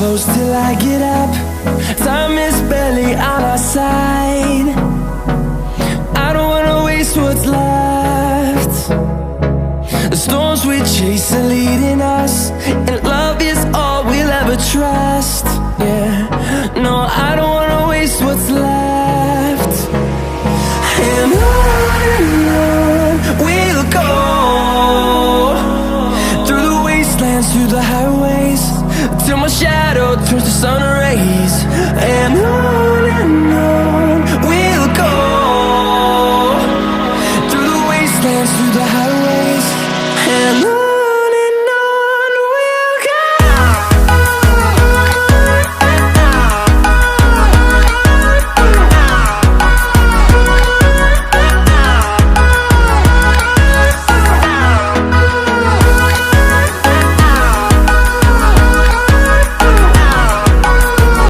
close till I get up. Time is barely on our side. I don't wanna waste what's left. The storms we chase are leading us, and love is all we'll ever trust. Yeah, no, I don't wanna waste what's left. And on we'll go, through the wastelands, through the highways, till my shadow turns to sun rays.